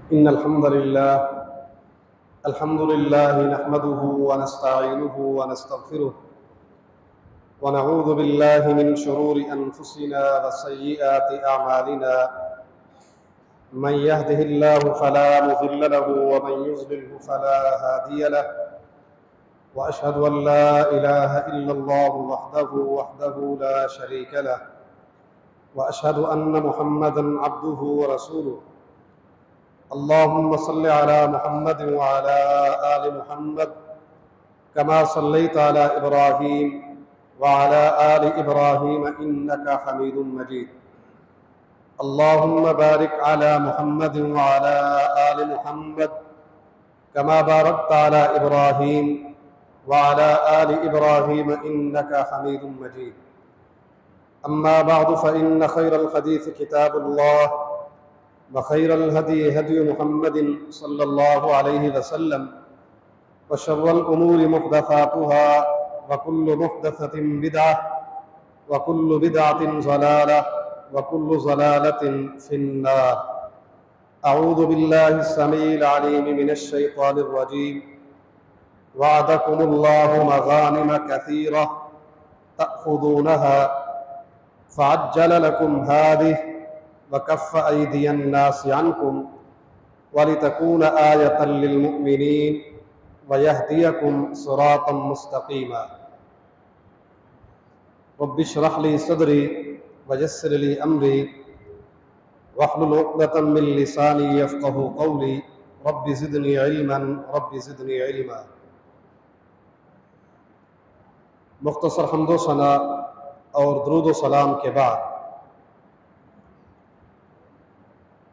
अल्हम्दुलिल्लाह नहमदुहु व नस्तईनुहु व नस्तगफिरुह व नऊज़ु बिल्लाहि मिन शुरूरि अनफुसिना व सय्यिआति अमालिना मन यहदिहिल्लाहु फला मुज़िल्ल लहु व मन युज़लिल्हु फला हादिय लहु व अशहदु अन ला इलाहा इल्लल्लाहु वहदहु ला शरीक लहु व अशहदु अन्न मुहम्मदन अब्दुहु व रसूलुहु अल्लाहुम्म सल्लि अला मुहम्मद व अला आलि मुहम्मद कमा सल्लैता अला इब्राहीम व अला आलि इब्राहीम इन्नका हमीदुम मजीद। अल्लाहुम्म बारिक अला मुहम्मद व अला आलि मुहम्मद कमा बारकता अला इब्राहीम व अला आलि इब्राहीम इन्नका हमीदुम मजीद। अम्मा बअद फ़इन्न खैरल हदीस किताबुल्लाह व खैरल हदी हदी मुहम्मदिन सल्लल्लाहु अलैहि वसल्लम व शर्रल उमूरि मुहदसातुहा व कुल्लु मुहदसतिन बिदअह व कुल्लु बिदअतिन ज़लालह व कुल्लु ज़लालतिन फिन्नार। अऊज़ु बिल्लाहि स्समीइल अलीम मिनश शैतानिर रजीम। वअदकुमुल्लाहु मग़ानिम कसीरा तअख़ुज़ूनहा फ़अज्जल लकुम हादिहि वकफ़्फ़ अयदियन नासि अन्कुम वलितकून आयतन लिलमुमिनीन वयहदियकुम सिरातम मुस्तक़ीमा। रब्बिश्रह ली सदरी वयस्सिर ली अमरी वहलुल उक़दतम मिन लिसानी यफ़क़हू क़ौली रब्बि ज़िदनी इल्मन रब्बि ज़िदनी इल्मा। मुख़्तसर हम्दो सना और दुरूद व सलाम के बाद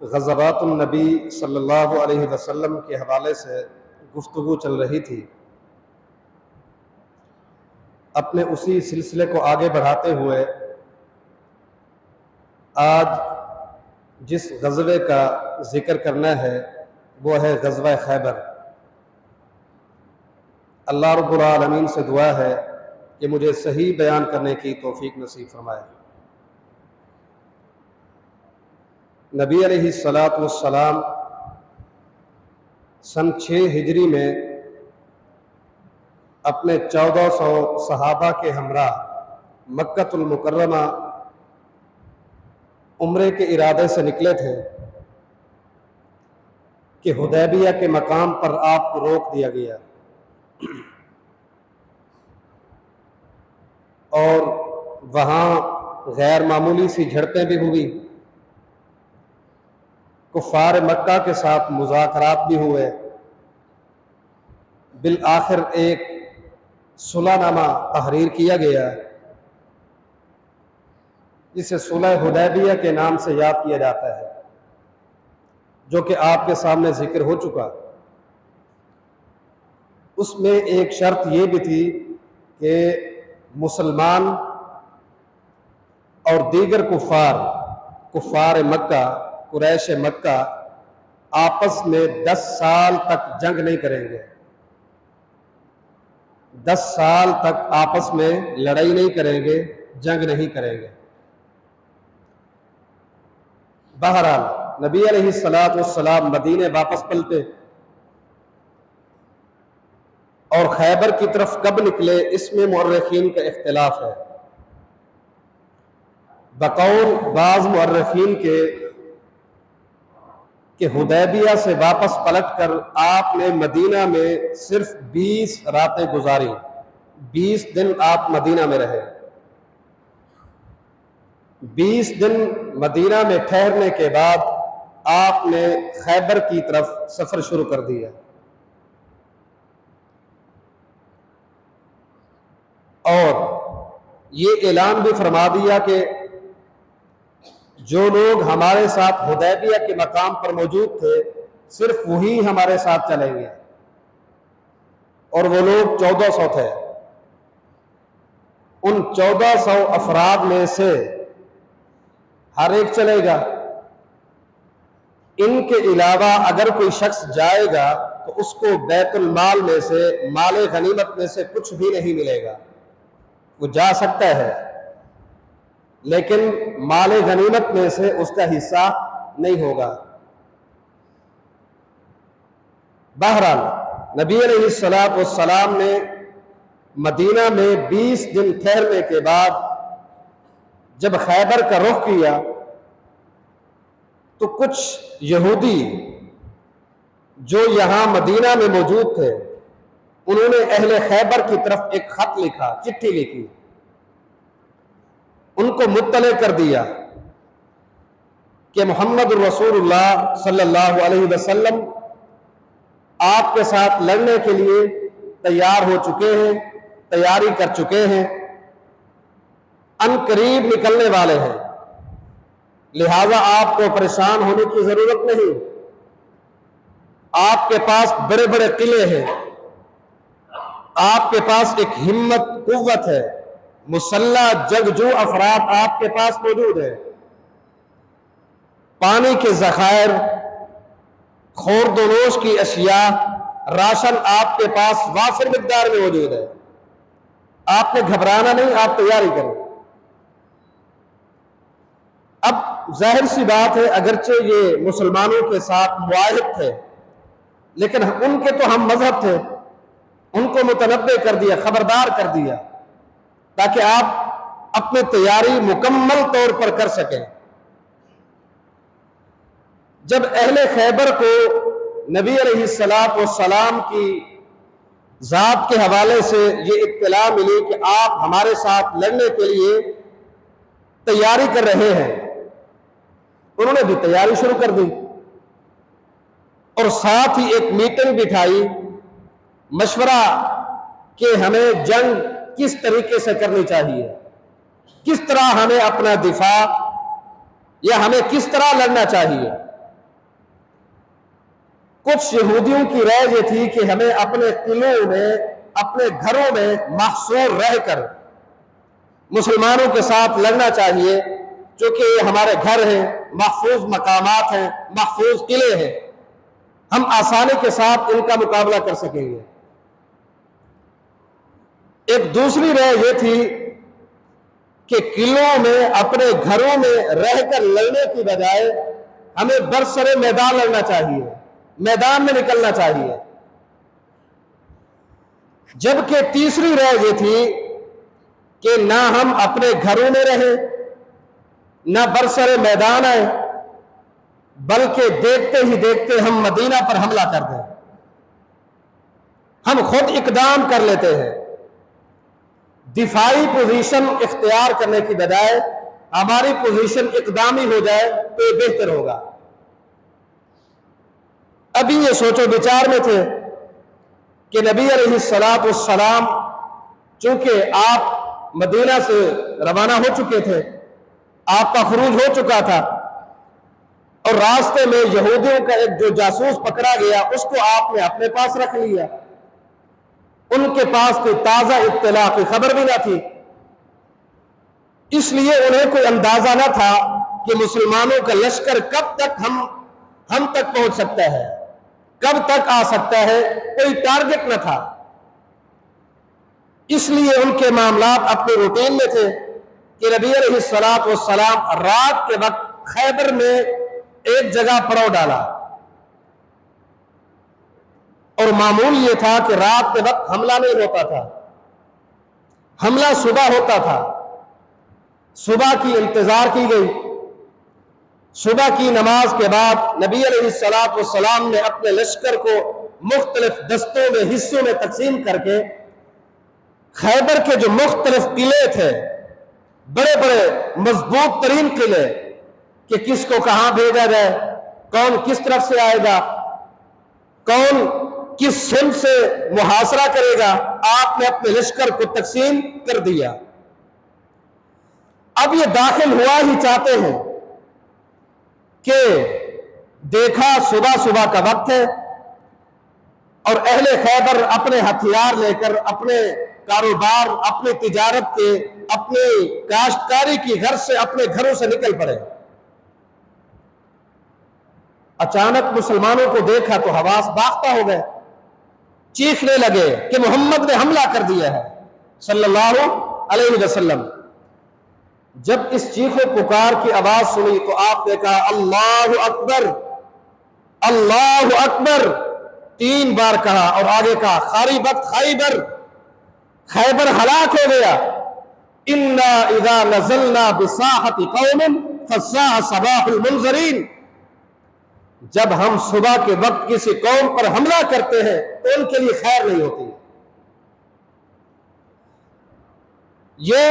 ग़ज़वातुन नबी सल्लल्लाहु अलैहि वसल्लम के हवाले से गुफ्तगू चल रही थी। अपने उसी सिलसिले को आगे बढ़ाते हुए आज जिस ग़ज़वे का ज़िक्र करना है वो है ग़ज़वा खैबर। अल्लाह रब्बुल आलमीन से दुआ है कि मुझे सही बयान करने की तौफ़ीक नसीब फरमाए। नबी अलैहिस्सलातु वस्सलाम सन 6 हिजरी में अपने 1400 सहाबा के हमरा मक्कतुल मुकर्रमा उम्रे के इरादे से निकले थे कि हुदैबिया के मकाम पर आपको रोक दिया गया और वहाँ गैर मामूली सी झड़पें भी हुई। कुफ़ार मक्का के साथ मुज़ाकरात भी हुए। बिल आखिर एक सुलहनामा तहरीर किया गया जिसे सुलह हुदैबिया के नाम से याद किया जाता है, जो कि आपके सामने जिक्र हो चुका। उसमें एक शर्त ये भी थी कि मुसलमान और दीगर कुफ़ार मक्का कुरैश मक्का आपस में 10 साल तक जंग नहीं करेंगे। 10 साल तक आपस में लड़ाई नहीं करेंगे, जंग नहीं करेंगे। बहरहाल नबी अलैहिस्सलातु वस्सलाम मदीने वापस पलटे और खैबर की तरफ कब निकले इसमें मुअर्रिखीन का इख्तिलाफ है। बकौल बाज़ मुअर्रिखीन के कि हुदैबिया से वापस पलटकर आपने मदीना में सिर्फ 20 रातें गुजारी, 20 दिन आप मदीना में रहे। 20 दिन मदीना में ठहरने के बाद आपने खैबर की तरफ सफर शुरू कर दिया और ये ऐलान भी फरमा दिया कि जो लोग हमारे साथ हुदैबिया के मकाम पर मौजूद थे सिर्फ वही हमारे साथ चलेंगे और वो लोग 1400 थे। उन 1400 अफराद में से हर एक चलेगा। इनके अलावा अगर कोई शख्स जाएगा तो उसको बैतुल माल में से, माले गनीमत में से कुछ भी नहीं मिलेगा। वो जा सकता है लेकिन माले गनीमत में से उसका हिस्सा नहीं होगा। बहरहाल नबी अलैहिस्सलातु वस्सलाम ने मदीना में 20 दिन ठहरने के बाद जब खैबर का रुख किया तो कुछ यहूदी जो यहां मदीना में मौजूद थे उन्होंने अहले खैबर की तरफ एक खत लिखा, चिट्ठी लिखी, उनको मुत्तले कर दिया कि मोहम्मद रसूलुल्लाह सल्लल्लाहु अलैहि वसल्लम आपके साथ लड़ने के लिए तैयार हो चुके हैं, तैयारी कर चुके हैं, अनकरीब निकलने वाले हैं, लिहाजा आपको परेशान होने की जरूरत नहीं। आपके पास बड़े बड़े किले हैं, आपके पास एक हिम्मत कुव्वत है, मुसल्ला जंगजू अफराद आपके पास मौजूद है, पानी के जखायर, खोरदोनोश की अशिया, राशन आपके पास वाफिर मिकदार में मौजूद है। आपने घबराना नहीं, आप तैयारी करें। अब जाहिर सी बात है, अगरचे ये मुसलमानों के साथ मुआहिद थे, लेकिन उनके तो हम मजहब थे, उनको मुतनब्बे कर दिया, खबरदार कर दिया, ताकि आप अपनी तैयारी मुकम्मल तौर पर कर सकें। जब अहले खैबर को नबी अलैहिस्सलातु वस्सलाम की जात के हवाले से ये इत्तला मिली कि आप हमारे साथ लड़ने के लिए तैयारी कर रहे हैं, उन्होंने भी तैयारी शुरू कर दी और साथ ही एक मीटिंग बिठाई, मशवरा कि हमें जंग किस तरीके से करनी चाहिए, किस तरह हमें अपना दिफा या हमें किस तरह लड़ना चाहिए। कुछ यहूदियों की राय ये थी कि हमें अपने किलों में, अपने घरों में महसूर रहकर मुसलमानों के साथ लड़ना चाहिए, क्योंकि ये हमारे घर हैं, महफूज मकामात हैं, महफूज किले हैं, हम आसानी के साथ इनका मुकाबला कर सकेंगे। एक दूसरी राय ये थी कि किलों में, अपने घरों में रहकर लड़ने की बजाय हमें बरसरे मैदान लड़ना चाहिए, मैदान में निकलना चाहिए। जबकि तीसरी राय ये थी कि ना हम अपने घरों में रहें, ना बरसरे मैदान आए, बल्कि देखते ही देखते हम मदीना पर हमला कर दें, हम खुद इकदाम कर लेते हैं। दिफाई पोजीशन इख्तियार करने की बजाय हमारी पोजीशन इकदामी हो जाए तो ये बेहतर होगा। अभी ये सोचो विचार में थे कि नबी अलैहिस्सलातु वस्सलाम चूंकि आप मदीना से रवाना हो चुके थे, आपका खुरूज हो चुका था और रास्ते में यहूदियों का एक जो जासूस पकड़ा गया उसको आपने अपने पास रख लिया, उनके पास कोई ताजा इत्तला की खबर भी ना थी, इसलिए उन्हें कोई अंदाजा ना था कि मुसलमानों का लश्कर कब तक हम तक पहुंच सकता है, कब तक आ सकता है, कोई टारगेट न था। इसलिए उनके मामलात अपने रूटीन में थे कि नबी अलैहिस्सलातु वस्सलाम रात के वक्त खैबर में एक जगह पड़ाव डाला और मामूल यह था कि रात के वक्त हमला नहीं होता था, हमला सुबह होता था। सुबह की इंतजार की गई, सुबह की नमाज के बाद नबी अलैहिस्सलातु वस्सलाम ने अपने लश्कर को मुख्तलिफ दस्तों में, हिस्सों में तकसीम करके खैबर के जो मुख्तलिफ किले थे, बड़े बड़े मजबूत तरीन किले, कि किसको कहां भेजा जाए, कौन किस तरफ से आएगा, कौन किस सिमत से मुहासरा करेगा, आपने अपने लश्कर को तकसीम कर दिया। अब ये दाखिल हुआ ही चाहते हैं कि देखा सुबह सुबह का वक्त है और अहले खैबर अपने हथियार लेकर अपने कारोबार, अपनी तिजारत के, अपनी काश्तकारी की घर से, अपने घरों से निकल पड़े। अचानक मुसलमानों को देखा तो हवास बाख्ता हो गए, चीखने लगे कि मोहम्मद ने हमला कर दिया है सल्लल्लाहु अलैहि वसल्लम। जब इस चीखो पुकार की आवाज सुनी तो आपने कहा अल्लाहु अकबर, अल्लाहु अकबर। 3 बार कहा और आगे कहा खारिबत खैबर, खैबर हलाक हो गया। इन्ना इज़ा नज़लना बिसाहति कौमिन फस्साअ सबाहुल मुनज़रीन, जब हम सुबह के वक्त किसी कौम पर हमला करते हैं तो उनके लिए खैर नहीं होती। ये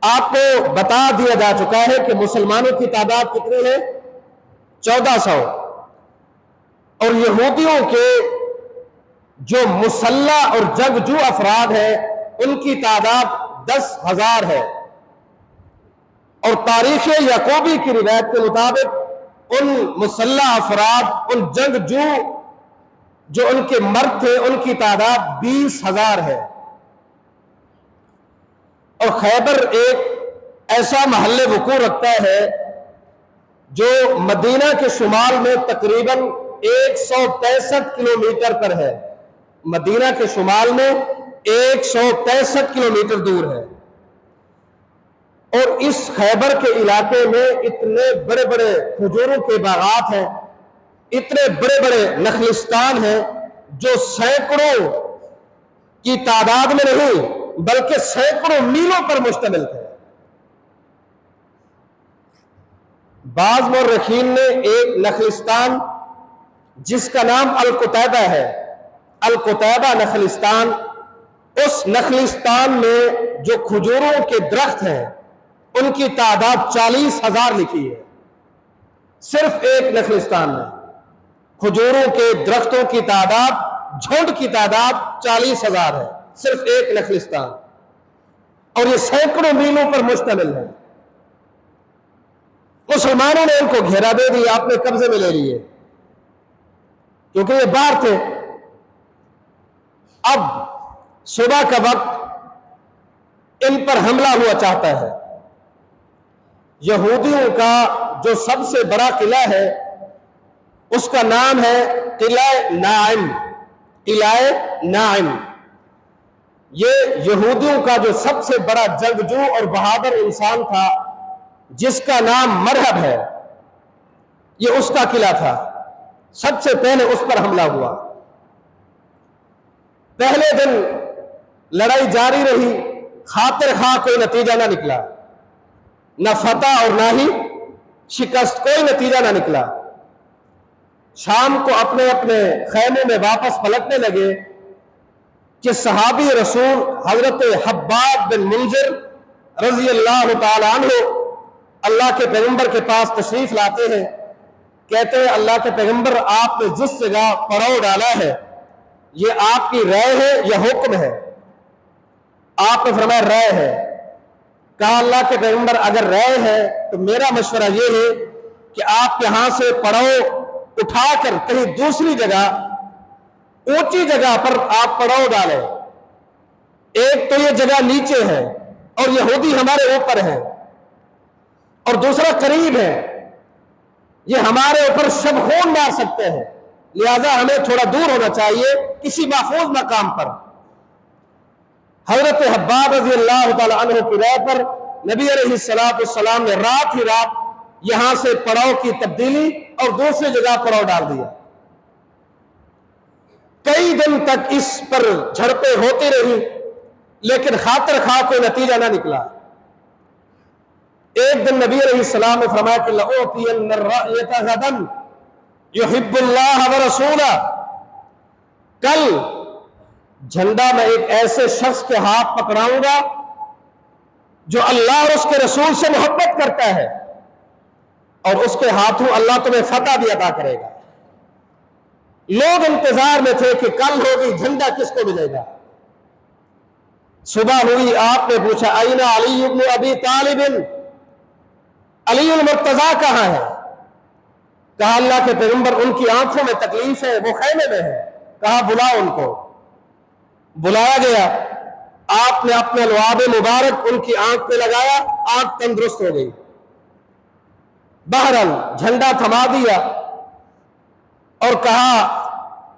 आपको बता दिया जा चुका है कि मुसलमानों की तादाद कितनी है, 1400, और यहूदियों के जो मुसल्ला और जंगजू अफराद हैं उनकी तादाद 10,000 है। और तारीख याकूबी की रिवायत के मुताबिक उन मुसल्ला अफराद, उन जंगजू जो उनके मर्द थे, उनकी तादाद 20,000 है। और खैबर एक ऐसा महल्ले वकूअ रखता है जो मदीना के शुमाल में तकरीबन 163 किलोमीटर पर है। मदीना के शुमाल में 163 किलोमीटर दूर है। और इस खैबर के इलाके में इतने बड़े बड़े खजूरों के बागात हैं, इतने बड़े बड़े नखलिस्तान हैं जो सैकड़ों की तादाद में नहीं बल्कि सैकड़ों मीलों पर मुश्तमिल थे। बाज़ मुर्रिखीन ने एक नखलिस्तान जिसका नाम अल-कुतैबा है, अल-कुतैबा नखलिस्तान, उस नखलिस्तान में जो खजूरों के दरख्त हैं उनकी तादाद 40,000 लिखी है। सिर्फ एक नखलिस्तान में खजूरों के दरख्तों की तादाद, झुंड की तादाद 40,000 है, सिर्फ एक नखलिस्तान, और ये सैकड़ों मीलों पर मुश्तमिल है। मुसलमानों ने इनको घेरा दे दिया, आपने कब्जे में ले लिए क्योंकि ये बाहर थे। अब सुबह का वक्त इन पर हमला हुआ चाहता है। यहूदियों का जो सबसे बड़ा किला है उसका नाम है किला नाइम, किला नाइम। ये यहूदियों का जो सबसे बड़ा जंगजू और बहादुर इंसान था जिसका नाम मरहब है, ये उसका किला था। सबसे पहले उस पर हमला हुआ। पहले दिन लड़ाई जारी रही, खातिर खा कोई नतीजा ना निकला, न फतह और ना ही शिकस्त, कोई नतीजा ना निकला। शाम को अपने अपने खैमे में वापस पलटने लगे कि सहाबी रसूल हजरत हब्बाब बिन मुंजिर रजी अल्लाह तआला अन्हु अल्लाह के पैगंबर के पास तशरीफ लाते हैं। कहते हैं अल्लाह के पैगंबर, आपने जिस जगह पड़ाव डाला है ये आपकी राय है या हुक्म है? आपने फरमाया राय है। कहा अल्लाह के पैगंबर अगर राय है तो मेरा मशवरा ये है कि आप यहां से पड़ाव उठाकर कहीं दूसरी जगह, ऊंची जगह पर आप पड़ाव डालें। एक तो ये जगह नीचे है और यहूदी हमारे ऊपर है, और दूसरा करीब है, ये हमारे ऊपर शब खून मार सकते हैं, लिहाजा हमें थोड़ा दूर होना चाहिए किसी महफूज मकाम पर। हजरत हब्बाब रज़ी अल्लाह तआला अन्हु की राय पर नबी अलैहिस्सलातु वस्सलाम ने रात ही रात यहां से पड़ाव की तब्दीली और दूसरी जगह पड़ाव डाल दिया। कई दिन तक इस पर झड़पें होती रही लेकिन खातिर खा कोई नतीजा ना निकला। एक दिन नबी अलैहिस्सलाम ने फरमाया कि लऊतियन्न अर्रायता गदन युहिब्बुल्लाह व रसूला, कल झंडा मैं एक ऐसे शख्स के हाथ पकड़ाऊंगा जो अल्लाह और उसके रसूल से मोहब्बत करता है, और उसके हाथों अल्लाह तुम्हें फतह भी अता करेगा। लोग इंतजार में थे कि कल होगी, झंडा किसको मिलेगा। सुबह हुई, आपने पूछा अयना अली इब्न अबी तालिब, अलीउल मुर्तजा कहां है? कहा अल्लाह के पैगंबर उनकी आंखों में तकलीफ है, वो खैमे में है। कहा बुलाओ उनको। बुलाया गया, आपने अपने लुआब मुबारक उनकी आंख पे लगाया, आंख तंदुरुस्त हो गई। बहरहाल झंडा थमा दिया और कहा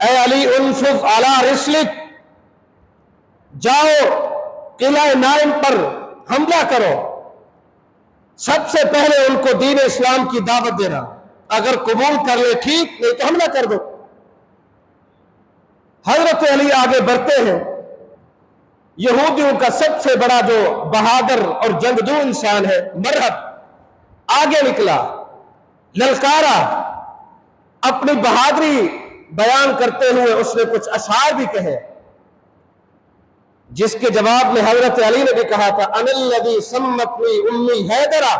ए अली उनफुज अला रिस्लिक, जाओ किला नाइम पर हमला करो। सबसे पहले उनको दीन इस्लाम की दावत देना, अगर कबूल कर ले ठीक, नहीं तो हमला कर दो। हजरत अली आगे बढ़ते हैं। यहूदियों का सबसे बड़ा जो बहादुर और जंगजू इंसान है मरहब, आगे निकला, ललकारा, अपनी बहादुरी बयान करते हुए उसने कुछ अशार भी कहे, जिसके जवाब में हजरत अली ने भी कहा था, अनल्लज़ी सम्मतनी उम्मी हैदरा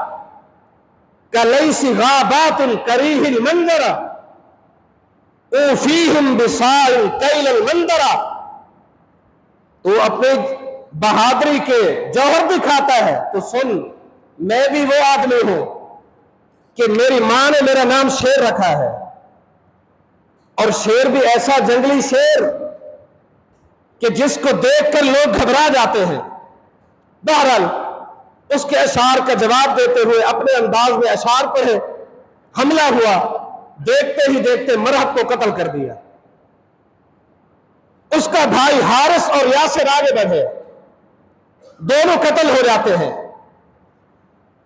कलैसी गाबातुल करीहिल मंजरा ऊफीहिम बिसाइल कैलल मंदरा। तो अपने बहादुरी के जौहर दिखाता है, तो सुन, मैं भी वो आदमी हूं कि मेरी मां ने मेरा नाम शेर रखा है, और शेर भी ऐसा जंगली शेर कि जिसको देखकर लोग घबरा जाते हैं। बहरहाल उसके अशार का जवाब देते हुए अपने अंदाज में अशार पढ़े, हमला हुआ, देखते ही देखते मरहब को कत्ल कर दिया। उसका भाई हारिस और यासिर आगे बढ़े, दोनों कत्ल हो जाते हैं।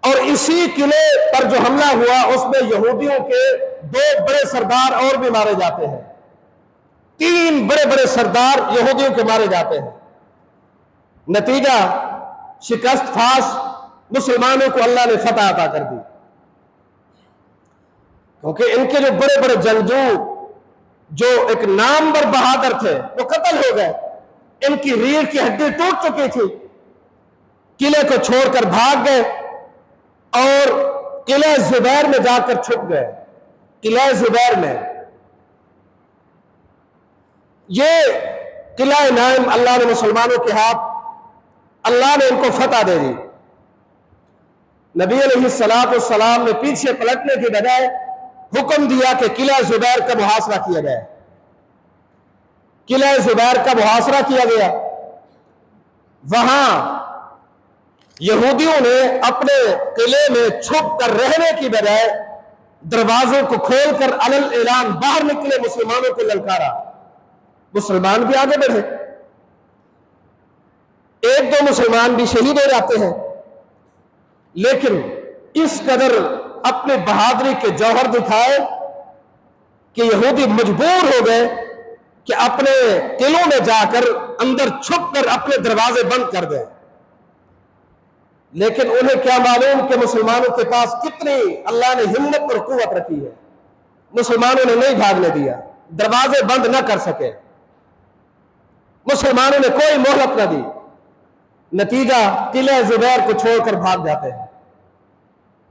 और इसी किले पर जो हमला हुआ उसमें यहूदियों के 2 बड़े सरदार और भी मारे जाते हैं। 3 बड़े बड़े सरदार यहूदियों के मारे जाते हैं। नतीजा शिकस्त फाश, मुसलमानों को अल्लाह ने फतह अता कर दी, क्योंकि इनके जो बड़े बड़े जंगजू जो एक नामवर बहादुर थे वो कत्ल हो गए। इनकी रीढ़ की हड्डी टूट चुकी थी, किले को छोड़कर भाग गए और किले जुबैर में जाकर छुप गए। किले जुबैर में ये किला नाइम अल्लाह ने मुसलमानों के हाथ, अल्लाह ने इनको फतह दे दी। नबी अलैहिस्सलाम ने पीछे पलटने की बजाय हुक्म दिया कि किला जुबैर का मुहासरा किया जाए। किला जुबैर का मुहासरा किया गया। वहां यहूदियों ने अपने किले में छुप कर रहने की बजाय दरवाजों को खोलकर अलल ऐलान बाहर निकले, मुसलमानों को ललकारा। मुसलमान भी आगे बढ़े, 1-2 मुसलमान भी शहीद हो जाते हैं, लेकिन इस कदर अपने बहादुरी के जौहर दिखाए कि यहूदी मजबूर हो गए कि अपने किलों में जाकर अंदर छुपकर अपने दरवाजे बंद कर दें। लेकिन उन्हें क्या मालूम कि मुसलमानों के पास कितनी अल्लाह ने हिम्मत और कुव्वत रखी है। मुसलमानों ने नहीं भागने दिया, दरवाजे बंद न कर सके, मुसलमानों ने कोई मोहलत न दी। नतीजा किले जुबैर को छोड़कर भाग जाते हैं।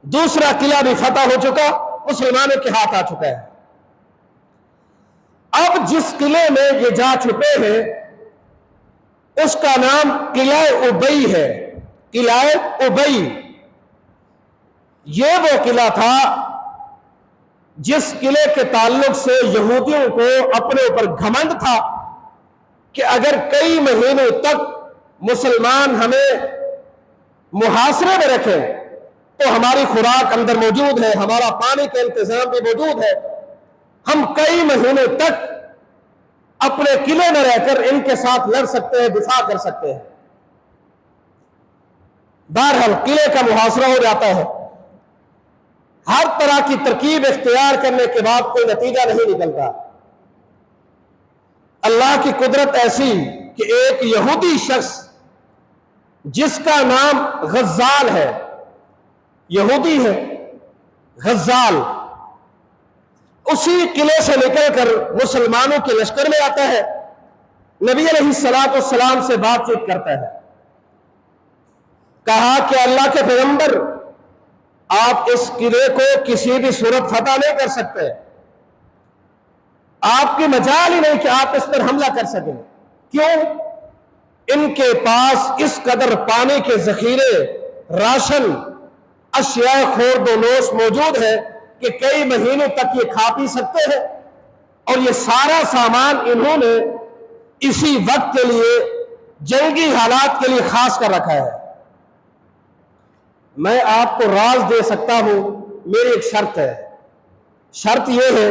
दूसरा किला भी फतह हो चुका, मुसलमानों के हाथ आ चुका है। अब जिस किले में ये जा छुपे हैं उसका नाम किला उबई है। किला उबई ये वो किला था जिस किले के ताल्लुक से यहूदियों को अपने ऊपर घमंड था कि अगर कई महीनों तक मुसलमान हमें मुहासरे में रखें तो हमारी खुराक अंदर मौजूद है, हमारा पानी का इंतजाम भी मौजूद है, हम कई महीनों तक अपने किले में रहकर इनके साथ लड़ सकते हैं, दिफा कर सकते हैं। बहरहाल किले का मुहासरा हो जाता है। हर तरह की तरकीब इख्तियार करने के बाद कोई नतीजा नहीं निकलता। अल्लाह की कुदरत ऐसी कि एक यहूदी शख्स जिसका नाम गज्जाल है, यहूदी है गज्जाल, उसी किले से निकलकर मुसलमानों के लश्कर में आता है, नबी अलैहिस्सलाम से बातचीत करता है। कहा कि अल्लाह के पैगंबर, आप इस किले को किसी भी सूरत फतह नहीं कर सकते, आपकी मजाल ही नहीं कि आप इस पर हमला कर सकें। क्यों? इनके पास इस कदर पानी के जखीरे, राशन, अशिया खोरदोनोश मौजूद है कि कई महीनों तक ये खा पी सकते हैं, और ये सारा सामान इन्होंने इसी वक्त के लिए, जंगी हालात के लिए खास कर रखा है। मैं आपको राज दे सकता हूं, मेरी एक शर्त है। शर्त यह है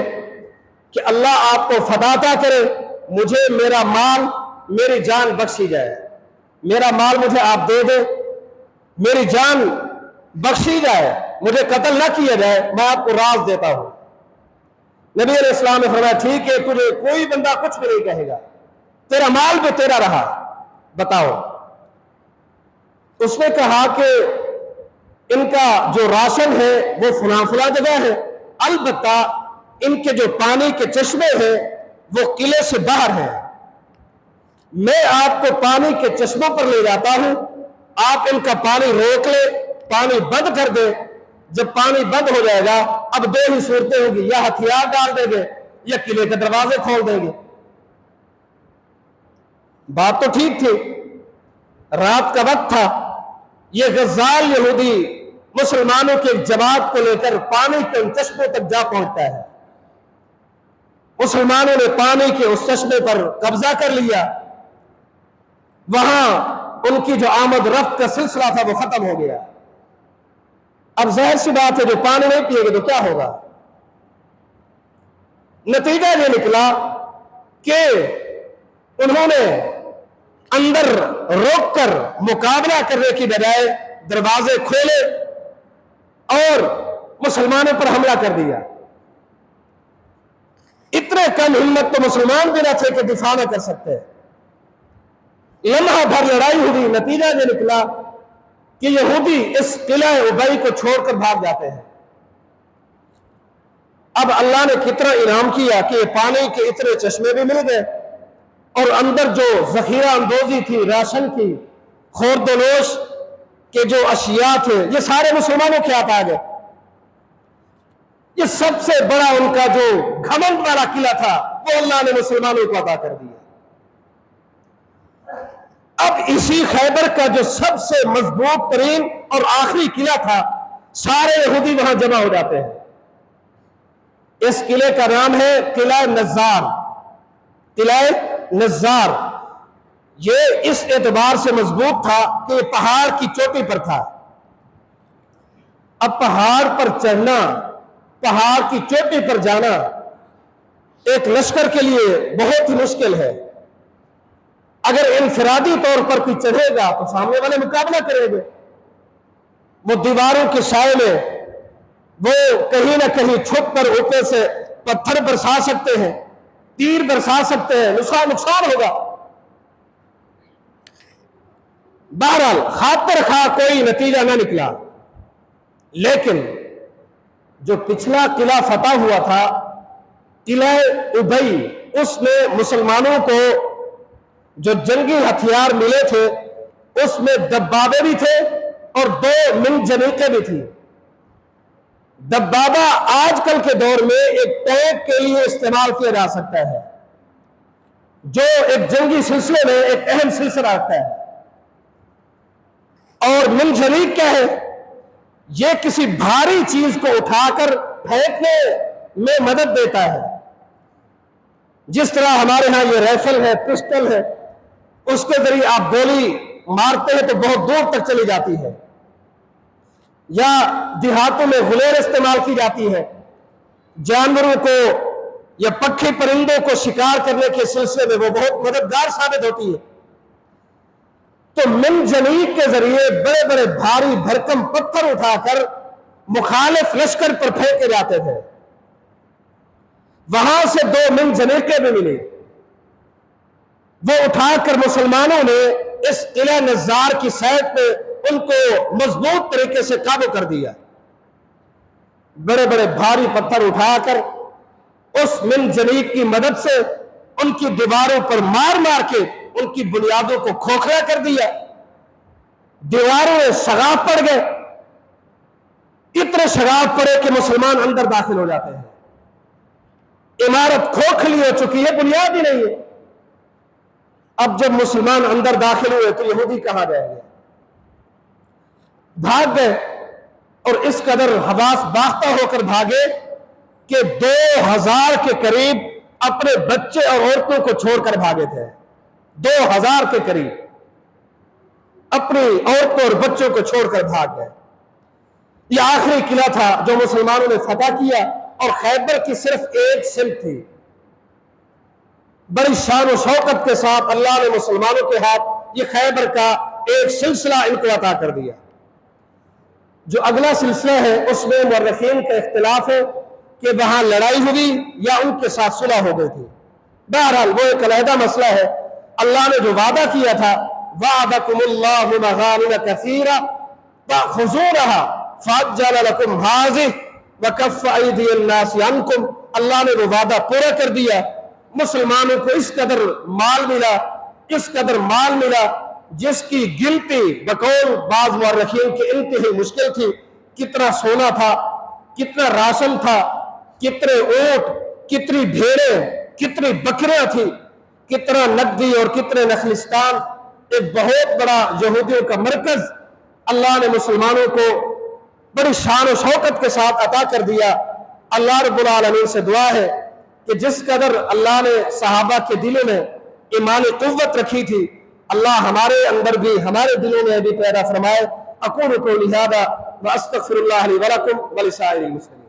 कि अल्लाह आपको फदाता करे, मुझे मेरा माल, मेरी जान बख्शी जाए। मेरा माल मुझे आप दे दे, मेरी जान बख्शी जाए, मुझे कत्ल ना किया जाए, मैं आपको राज देता हूं। नबी अलैहिस्सलाम ने फरमाया, ठीक है, तुझे कोई बंदा कुछ भी नहीं कहेगा, तेरा माल भी तेरा रहा, बताओ। उसने कहा कि इनका जो राशन है वो फला फला जगह है, अलबत्ता इनके जो पानी के चश्मे हैं वो किले से बाहर है। मैं आपको पानी के चश्मों पर ले जाता हूं, आप इनका पानी रोक ले, पानी बंद कर दे। जब पानी बंद हो जाएगा, अब दो ही सूरतें होगी, या हथियार डाल देंगे या किले के दरवाजे खोल देंगे। बात तो ठीक थी, रात का वक्त था, यह गज्जाल यहूदी मुसलमानों के एक जमात को लेकर पानी के उन चश्मों तक जा पहुंचता है। मुसलमानों ने पानी के उस चश्मे पर कब्जा कर लिया, वहां उनकी जो आमद रफ्त का सिलसिला था वो खत्म हो गया। अब जाहिर सी बात है, जो पानी नहीं पिएगा तो क्या होगा। नतीजा ये निकला कि उन्होंने अंदर रोककर मुकाबला करने की बजाय दरवाजे खोले और मुसलमानों पर हमला कर दिया। इतने कम हिम्मत तो मुसलमान भी न थे कि दिफा न कर सकते। लम्हा भर लड़ाई हुई, नतीजा ये निकला कि यहूदी इस किला उबई को छोड़कर भाग जाते हैं। अब अल्लाह ने कितना इनाम किया कि पानी के इतने चश्मे भी मिल गए और अंदर जो जखीरा अंदोजी थी राशन की, खोरदोनोश के जो अशिया थे, ये सारे मुसलमानों के हाथ आ गए। ये सबसे बड़ा उनका जो घमंड वाला किला था वो अल्लाह ने मुसलमानों को अता कर दिया। अब इसी खैबर का जो सबसे मजबूत तरीन और आखिरी किला था, सारे यहूदी वहां जमा हो जाते हैं। इस किले का नाम है किला नज़ार। किला नज़ार ये इस एतबार से मजबूत था कि पहाड़ की चोटी पर था। अब पहाड़ पर चढ़ना, पहाड़ की चोटी पर जाना एक लश्कर के लिए बहुत ही मुश्किल है। अगर इनफरादी तौर पर कोई चढ़ेगा तो सामने वाले मुकाबला करेंगे। वो दीवारों के साए में वो कहीं ना कहीं छुप कर ऊपर से पत्थर बरसा सकते हैं, तीर बरसा सकते हैं, नुकसान होगा। बहरहाल खातिर खा कोई नतीजा ना निकला। लेकिन जो पिछला किला फतह हुआ था, किला उबई, उसमें मुसलमानों को जो जंगी हथियार मिले थे उसमें दब्बाबे भी थे और 2 मिनजनीकें भी थी। दब्बाबा आजकल के दौर में एक टैंक के लिए इस्तेमाल किया जा सकता है, जो एक जंगी सिलसिले में एक अहम सिलसिला रखता है। और मिनजनीक क्या है? यह किसी भारी चीज को उठाकर फेंकने में मदद देता है। जिस तरह हमारे यहां ये राइफल है, पिस्टल है, उसके जरिए आप गोली मारते हैं तो बहुत दूर तक चली जाती है। या देहातों में गुलेर इस्तेमाल की जाती है, जानवरों को या पक्षी परिंदों को शिकार करने के सिलसिले में वो बहुत मददगार साबित होती है। तो मिनजनीक के जरिए बड़े बड़े भारी भरकम पत्थर उठाकर मुखालिफ लश्कर पर फेंके जाते थे। वहां से 2 मिनजनीकें भी मिली, वो उठाकर मुसलमानों ने इस किला नज़ार की साइड पे उनको मजबूत तरीके से काबू कर दिया। बड़े बड़े भारी पत्थर उठाकर उस मिनजनीक की मदद से उनकी दीवारों पर मार मार के उनकी बुनियादों को खोखला कर दिया। दीवारों में शगाफ पड़ गए, इतने शगाफ पड़े कि मुसलमान अंदर दाखिल हो जाते हैं। इमारत खोखली हो चुकी है, बुनियाद ही नहीं है। अब जब मुसलमान अंदर दाखिल हुए तो यहूदी कहां जाएंगे? भाग गए और इस कदर हवास बाख्ता होकर भागे कि 2000 के करीब अपने बच्चे और औरतों को छोड़कर भागे थे। 2000 के करीब अपनी औरतों और बच्चों को छोड़कर भाग गए। यह आखिरी किला था जो मुसलमानों ने फतह किया और खैबर की सिर्फ एक सिल्क थी। बड़ी शान और शौकत के साथ अल्लाह ने मुसलमानों के हाथ ये खैबर का एक सिलसिला इनको अता कर दिया। जो अगला सिलसिला है उसमें मुर्रिखीन का इख्तिलाफ है कि वहां लड़ाई हुई या उनके साथ सुलह हो गई थी। बहरहाल वो एक अलहदा मसला है। अल्लाह ने जो वादा किया था, वअदकुमुल्लाहु मगानिम कसीरा तख़ुज़ूनहा फ़अज्जल लकुम हाज़िह व कफ़्फ़ अयदियन नास अन्कुम। अल्लाह ने वो वादा पूरा कर दिया। मुसलमानों को इस कदर माल मिला, इस कदर माल मिला जिसकी गिनती बकौल बाज़ मुअर्रिखीन की इंतहाई मुश्किल थी। कितना सोना था, कितना राशन था, कितने ऊंट, कितनी भेड़ें, कितनी बकरियां थी, कितना नकदी और कितने नखलिस्तान। एक बहुत बड़ा यहूदियों का मरकज अल्लाह ने मुसलमानों को बड़ी शान और शौकत के साथ अता कर दिया। अल्लाह रब्बुल आलमीन से दुआ है कि जिस कदर अल्लाह ने सहाबा के दिलों में ईमान कुव्वत रखी थी, अल्लाह हमारे अंदर भी, हमारे दिलों में भी पैदा फरमाए। अक़ूलु क़ौली हाज़ा व अस्तग़फ़िरुल्लाह ली व लकुम व लिसाइरिल मुस्लिमीन।